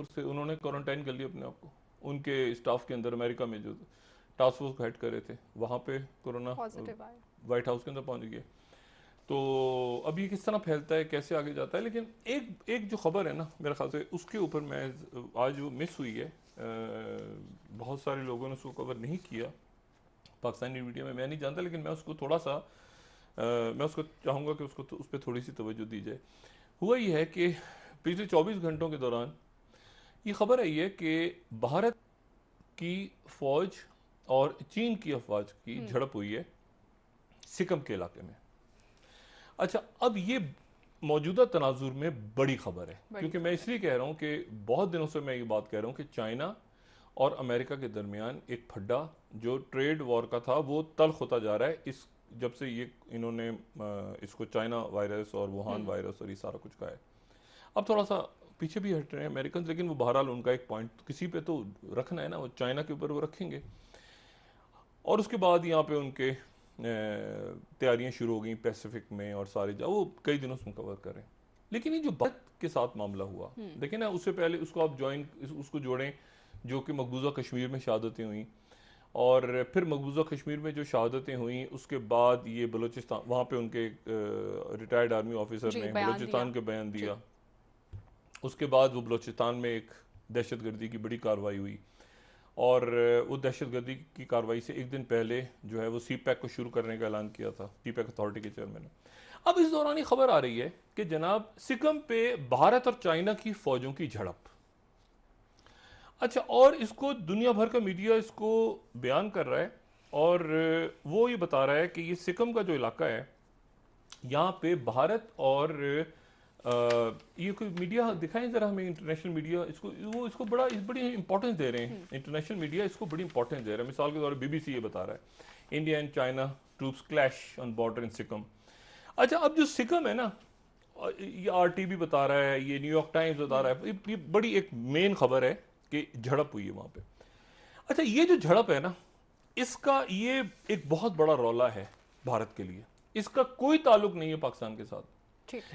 से उन्होंने क्वारंटाइन कर लिया अपने आप को, उनके स्टाफ के अंदर अमेरिका में जो टास्क फोर्स को हेड कर रहे थे वहाँ पे कोरोना पॉजिटिव आए। व्हाइट हाउस के अंदर पहुंच गया। तो अब ये किस तरह फैलता है, कैसे आगे जाता है, लेकिन एक एक जो खबर है ना मेरे ख्याल से उसके ऊपर मैं आज वो मिस हुई है, बहुत सारे लोगों ने उसको कवर नहीं किया पाकिस्तानी मीडिया में, मैं नहीं जानता, लेकिन मैं उसको थोड़ा सा मैं उसको चाहूँगा कि उसको उस पर थोड़ी सी तवज्जो दी जाए। हुआ ये है कि पिछले 24 घंटों के दौरान ये खबर आई है कि भारत की फौज और चीन की अफवाज की झड़प हुई है सिकम के इलाके में। अच्छा, अब ये मौजूदा तनाजुर में बड़ी खबर है, क्योंकि मैं इसलिए कह रहा हूं कि बहुत दिनों से मैं ये बात कह रहा हूं कि चाइना और अमेरिका के दरमियान एक फड्डा जो ट्रेड वॉर का था वो तल्ख होता जा रहा है। इस जब से ये इन्होंने इसको चाइना वायरस और वुहान वायरस और ये सारा कुछ कहा है, अब थोड़ा सा पीछे भी हट रहे हैं अमेरिकन, लेकिन वो बहरहाल उनका एक पॉइंट किसी पे तो रखना है ना, वो चाइना के ऊपर वो रखेंगे। और उसके बाद यहाँ पे उनके तैयारियां शुरू हो गई पैसिफिक में और सारे वो कई दिनों से कवर कर रहे हैं। लेकिन ये जो भारत के साथ मामला हुआ, देखिए ना, उससे पहले उसको आप उसको जोड़ें जो कि मकबूजा कश्मीर में शहादतें हुई, और फिर मकबूजा कश्मीर में जो शहादतें हुई उसके बाद ये बलूचिस्तान, वहाँ पे उनके रिटायर्ड आर्मी ऑफिसर ने बलूचिस्तान के बयान दिया, उसके बाद वो बलूचिस्तान में एक दहशतगर्दी की बड़ी कार्रवाई हुई, और वो दहशतगर्दी की कार्रवाई से एक दिन पहले जो है वो सी पैक को शुरू करने का ऐलान किया था सी पैक अथॉरिटी के चेयरमैन ने। अब इस दौरान ये खबर आ रही है कि जनाब सिकम पे भारत और चाइना की फौजों की झड़प। अच्छा, और इसको दुनिया भर का मीडिया इसको बयान कर रहा है, और वो ये बता रहा है कि ये सिकम का जो इलाका है यहाँ पे भारत और ये कोई मीडिया दिखाएं जरा हमें, इंटरनेशनल मीडिया इसको वो इसको बड़ी इंपॉर्टेंस दे रहे हैं, इंटरनेशनल मीडिया इसको बड़ी इंपॉर्टेंस दे रहा है। मिसाल के तौर पर बीबीसी ये बता रहा है India and China troops clash on border in Sikkim. अच्छा, अब जो सिकम है ना, ये आरटीबी बता रहा है, ये न्यूयॉर्क टाइम्स बता रहा है, ये बड़ी एक मेन खबर है कि झड़प हुई है वहां पे। अच्छा, ये जो झड़प है ना, इसका ये एक बहुत बड़ा रौला है भारत के लिए। इसका कोई ताल्लुक नहीं है पाकिस्तान के साथ,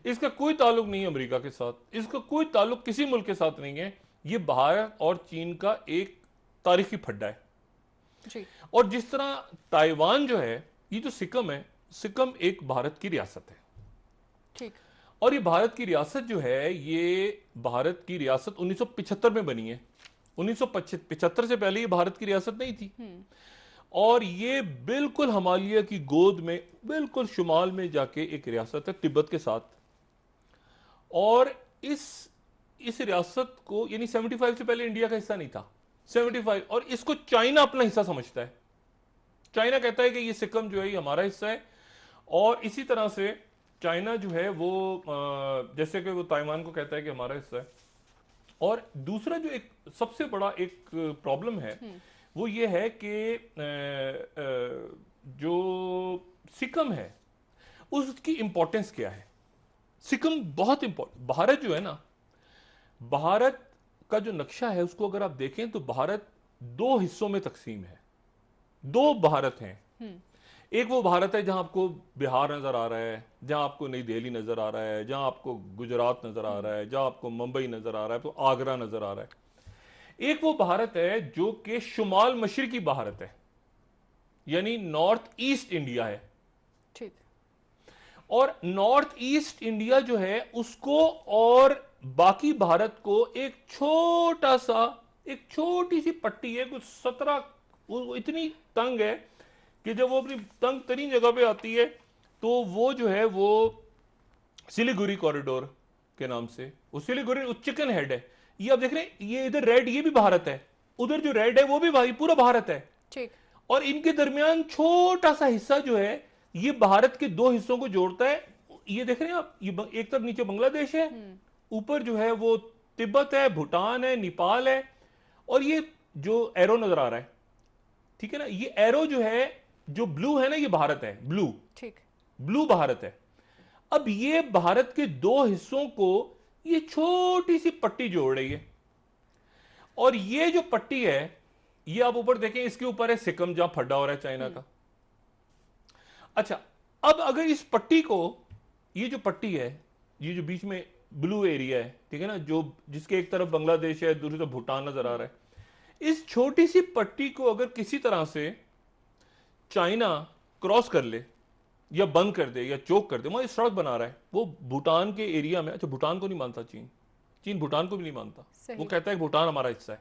इसका कोई ताल्लुक नहीं है अमेरिका के साथ, इसका कोई ताल्लुक किसी मुल्क के साथ नहीं है। ये भारत और चीन का एक तारीखी फड्डा है जी। और जिस तरह ताइवान जो है, ये जो सिकम है, सिकम एक भारत की रियासत है, ठीक, और ये भारत की रियासत जो है, ये भारत की रियासत 1975 में बनी है। 1975 से पहले ये भारत की रियासत नहीं थी, और ये बिल्कुल हिमालय की गोद में बिल्कुल शुमाल में जाके एक रियासत है तिब्बत के साथ। और इस रियासत को यानी 75 से पहले इंडिया का हिस्सा नहीं था, 75, और इसको चाइना अपना हिस्सा समझता है। चाइना कहता है कि ये सिक्किम जो है ये हमारा हिस्सा है, और इसी तरह से चाइना जो है वो जैसे कि वो ताइवान को कहता है कि हमारा हिस्सा है। और दूसरा जो एक सबसे बड़ा एक प्रॉब्लम है वो ये है कि जो सिक्किम है उसकी इंपॉर्टेंस क्या है। सिक्किम बहुत इंपॉर्टेंट, भारत जो है ना, भारत का जो नक्शा है उसको अगर आप देखें तो भारत दो हिस्सों में तकसीम है, दो भारत हैं। एक वो भारत है जहां आपको बिहार नजर आ रहा है, जहां आपको नई दिल्ली नजर आ रहा है, जहां आपको गुजरात नजर आ रहा है, जहां आपको मुंबई नजर आ रहा है, तो आगरा नजर आ रहा है। एक वो भारत है जो कि शुमाल मशरिकी भारत है, यानी नॉर्थ ईस्ट इंडिया है, ठीक। और नॉर्थ ईस्ट इंडिया जो है उसको और बाकी भारत को एक छोटा सा, एक छोटी सी पट्टी है, कुछ 17, वो इतनी तंग है कि जब वो अपनी तंग तरीन जगह पे आती है तो वो जो है वो सिलीगुड़ी कॉरिडोर के नाम से, वो सिलीगुड़ी चिकन हेड है। ये आप देख रहे हैं, ये इधर रेड, ये भी भारत है, उधर जो रेड है वो भी भाई पूरा भारत है, ठीक। और इनके दरमियान छोटा सा हिस्सा जो है ये भारत के दो हिस्सों को जोड़ता है। ये देख रहे हैं आप, ये एक तरफ नीचे बांग्लादेश है, ऊपर जो है वो तिब्बत है, भूटान है, नेपाल है, और ये जो एरो नजर आ रहा है, ठीक है ना, ये एरो जो है, जो ब्लू है ना, ये भारत है, ब्लू, ठीक, ब्लू भारत है। अब ये भारत के दो हिस्सों को ये छोटी सी पट्टी जोड़ रही है, और ये जो पट्टी है ये आप ऊपर देखें, इसके ऊपर है सिक्किम जहां फड्डा हो रहा है चाइना का। अच्छा, अब अगर इस पट्टी को, ये जो पट्टी है, ये जो बीच में ब्लू एरिया है, ठीक है ना, जो जिसके एक तरफ बांग्लादेश है, दूसरी तरफ भूटान नजर आ रहा है। इस छोटी सी पट्टी को अगर किसी तरह से चाइना क्रॉस कर ले या बंद कर दे या चोक कर दे, वहां सड़क बना रहा है वो भूटान के एरिया में। अच्छा, भूटान को नहीं मानता चीन, चीन भूटान को भी नहीं मानता। वो कहता है कि भूटान हमारा हिस्सा है,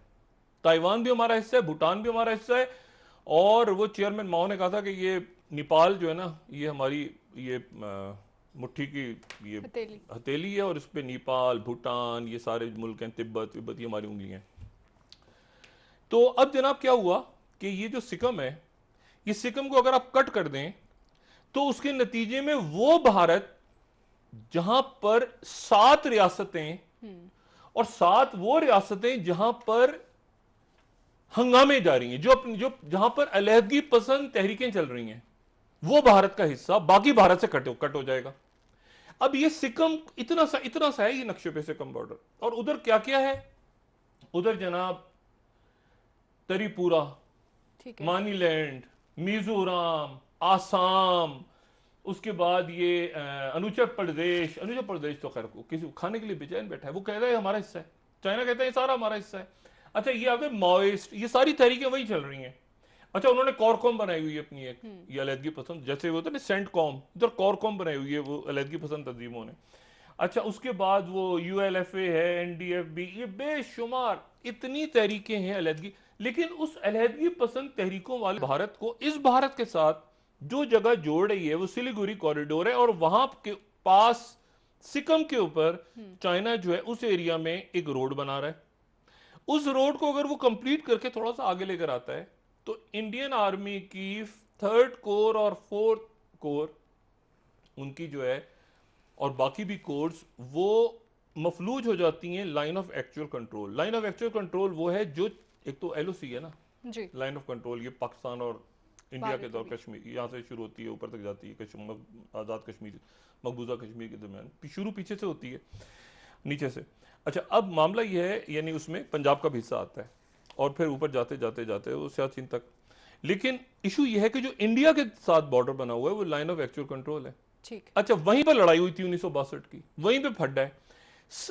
ताइवान भी हमारा हिस्सा है, भूटान भी हमारा हिस्सा है। और वो चेयरमैन माओ ने कहा था कि ये नेपाल जो है ना, ये हमारी ये मुट्ठी की ये हथेली है, और इस पे नेपाल, भूटान, ये सारे मुल्क हैं, तिब्बत तिब्बत, ये हमारी उंगलियां हैं। तो अब जनाब क्या हुआ कि ये जो सिकम है, ये सिकम को अगर आप कट कर दें तो उसके नतीजे में वो भारत जहां पर 7 रियासतें और 7 वो रियासतें जहां पर हंगामे जा रही हैं, जो जहां पर अलहदगी पसंद तहरीकें चल रही हैं, वो भारत का हिस्सा बाकी भारत से कट हो जाएगा। अब ये सिकम इतना सा है ये नक्शे पे सिकम बॉर्डर। और उधर क्या क्या है, उधर जनाब त्रिपुरा, मानीलैंड, मिजोरम, आसाम, उसके बाद ये अरुणाचल प्रदेश तो खैर को किसी खाने के लिए बेचैन बैठा है, वो कह रहा है हमारा हिस्सा है, चाइना कहता है सारा हमारा हिस्सा है। अच्छा, ये आगे माओइस्ट, ये सारी तहरीकें वही चल रही हैं। अच्छा, उन्होंने कॉरकॉम बनाई हुई है अपनी एक, ये अलहदगी पसंद, जैसे वो होता है ना सेंट कॉम, इधर कॉरकॉम बनाई हुई है वो अलहदगी पसंद तंजीमों ने। अच्छा, उसके बाद वो यूएलएफए है, एनडीएफबी, ये बेशुमार इतनी तहरीकें हैं अलहदगी। लेकिन उस अलहदगी पसंद तहरीकों वाले भारत को इस भारत के साथ जो जगह जोड़ रही है वो सिलीगुड़ी कॉरिडोर है, और वहां के पास सिकम के ऊपर चाइना जो है उस एरिया में एक रोड बना रहा है। उस रोड को अगर वो कंप्लीट करके थोड़ा सा आगे लेकर आता है तो इंडियन आर्मी की 3rd कोर और 4th कोर उनकी जो है, और बाकी भी कोर्स, वो मफलूज हो जाती हैं line of actual control. Line of actual control वो है जो, एक तो एलओसी है ना जी, लाइन ऑफ कंट्रोल, ये पाकिस्तान और इंडिया के दौर, कश्मीर यहाँ से शुरू होती है, ऊपर तक जाती है, आज़ाद कश्मीर, मकबूजा कश्मीर के दरमियान, शुरू पीछे से होती है, नीचे से। अच्छा, अब मामला ये है, यानी उसमें पंजाब का भी हिस्सा आता है और फिर ऊपर जाते जाते जाते वो सियाचिन तक। लेकिन इशू ये है कि जो इंडिया के साथ बॉर्डर बना हुआ है वो लाइन ऑफ एक्चुअल कंट्रोल है। ठीक। अच्छा, वहीं पर लड़ाई हुई थी 1962 की, वहीं पे फड्डा है।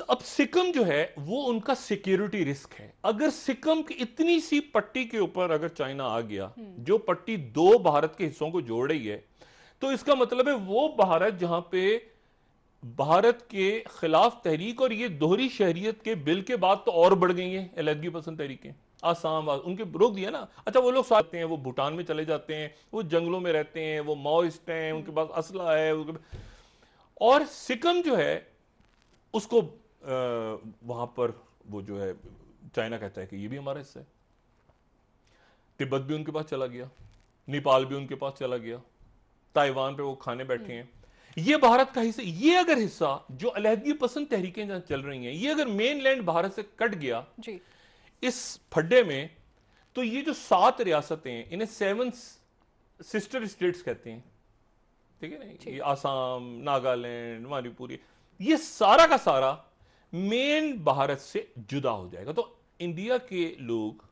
अब सिक्किम जो है वो उनका सिक्योरिटी रिस्क है। अगर सिक्किम की इतनी सी पट्टी के ऊपर अगर चाइना आ गया, जो पट्टी 2 भारत के हिस्सों को जोड़ रही है, तो इसका मतलब है वो भारत जहां पे भारत के खिलाफ तहरीक और ये दोहरी शहरियत के बिल के बाद तो और बढ़ गई हैं अलहदगी पसंद तहरीकें। आसाम उनके रोक दिया ना। अच्छा, वो लोग साथ हैं, वो भूटान में चले जाते हैं, वो जंगलों में रहते हैं, वो माओइस्ट हैं, उनके पास असला है। और सिक्किम जो है उसको वहां पर वो जो है चाइना कहता है कि ये भी हमारा हिस्सा है। तिब्बत भी उनके पास चला गया, नेपाल भी उनके पास चला गया, ताइवान पे वो खाने बैठे हैं। ये भारत का हिस्सा, ये अगर हिस्सा जो अलहदगी पसंद तहरीकें जहां चल रही हैं, ये अगर मेन लैंड भारत से कट गया जी इस फड्डे में, तो ये जो 7 रियासतें हैं इन्हें 7 सिस्टर स्टेट्स कहते हैं, ठीक है ना, ये आसाम, नागालैंड, मणिपुर, ये सारा का सारा मेन भारत से जुदा हो जाएगा। तो इंडिया के लोग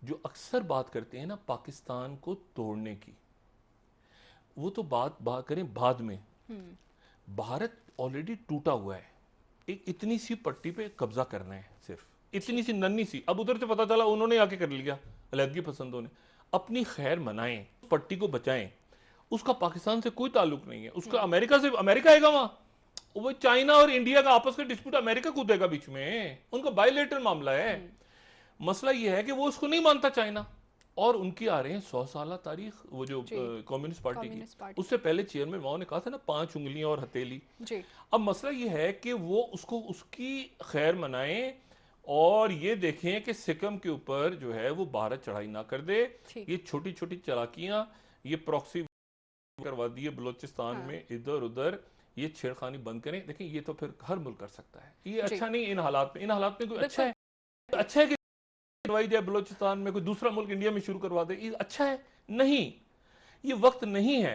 जो अक्सर बात करते हैं ना पाकिस्तान को तोड़ने की, वो तो बात करें बाद में। भारत ऑलरेडी टूटा हुआ है, एक इतनी सी पट्टी पे कब्जा करना है, सिर्फ इतनी सी नन्ही सी। अब उधर से पता चला उन्होंने आके कर लिया, अलहदगी पसंदों ने। अपनी खैर मनाएं, पट्टी को बचाएं, उसका पाकिस्तान से कोई ताल्लुक नहीं है, उसका अमेरिका से, अमेरिका आएगा वहां, वो चाइना और इंडिया का आपस का डिस्प्यूट, अमेरिका कूदेगा बीच में, उनका बायलेटरल मामला है। मसला यह है कि वो उसको नहीं मानता चाइना, और उनकी आ रहे हैं 100 साल तारीख, वो जो कम्युनिस्ट पार्टी की। उससे पहले चेयरमैन माओ ने कहा था ना 5 उंगलियां और हथेली। अब मसला ये है कि वो उसको उसकी खैर मनाएं और ये देखें कि सिक्किम के ऊपर जो है वो भारत चढ़ाई ना कर दे। ये छोटी छोटी चालाकियां, ये प्रॉक्सी करवा दिए बलोचिस्तान में, इधर उधर ये छेड़खानी बंद करें। देखिए, ये तो फिर हर मुल्क कर सकता है, ये अच्छा नहीं इन हालात में। इन हालात में कोई अच्छा है कि करवाई जाए बलोचिस्तान में, कोई दूसरा मुल्क इंडिया में शुरू करवा दे, ये अच्छा है? नहीं, ये वक्त नहीं है।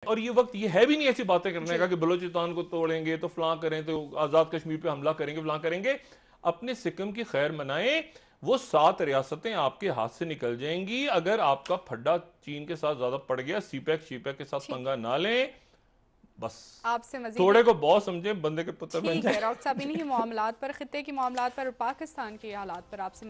और ये वक्त ये है भी नहीं ऐसी बातें करने का कि बलोचिस्तान को तोड़ेंगे तो फलां करें, तो आजाद कश्मीर पे हमला करेंगे, फलां करेंगे। अपने सिक्किम की खैर मनाएं, वो 7 रियासतें आपके हाथ से निकल जाएंगी अगर आपका फड्डा चीन के साथ ज्यादा पड़ गया। सीपैक के साथ पंगा ना लें, बस आपसे मजीद थोड़े को बहुत समझे, बंदे के पुत्र बन ठीक जाए। है डॉक्टर साहब, इन्हीं मामलात पर, खित्ते की मामलात पर, पाकिस्तान के हालात पर आपसे